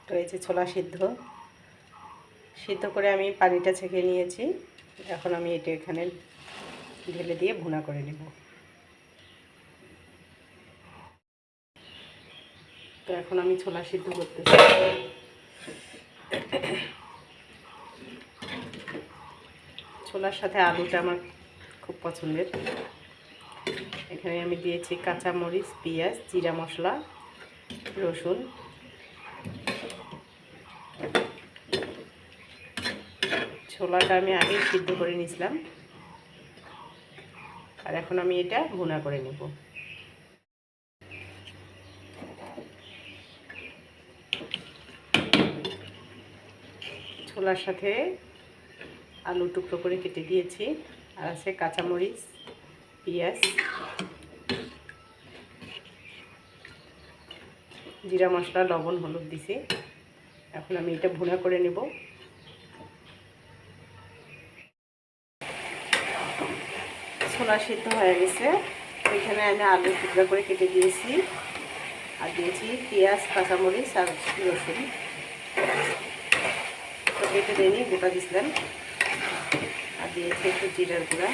তো এই যে ছোলা সিদ্ধ করে আমি পানিটা ছেঁকে নিয়েছি। এখন আমি এটা এখানে ঢেলে দিয়ে ভুনা করে নেব। তো এখন আমি ছোলা সিদ্ধ করতেছি। ছোলার সাথে আলুটা আমার খুব পছন্দের। এখানে আমি দিয়েছি কাঁচামরিচ, পেঁয়াজ, জিরা মশলা, রসুন। ছোলাটা আমি আগেই সিদ্ধ করে নিয়েছিলাম, আর এখন আমি এটা ভুনা করে নেব। ছোলার সাথে আলু টুকরো করে কেটে দিয়েছি, আর আছে কাঁচামরিচ, পেঁয়াজ, জিরা মশলা, লবণ, হলুদ দিছি। এখন আমি এটা ভুনা করে নেব। ছোলা সিদ্ধ হয়ে গেছে। এখানে আমি আলু টুকরো করে কেটে দিয়েছি, আর দিয়েছি পেঁয়াজ, কাঁচামরিচ আর রসুন। তো কেটে দিইনি, গোটা দিয়েছিলাম। আর দিয়েছি একটু জিরার গুঁড়া।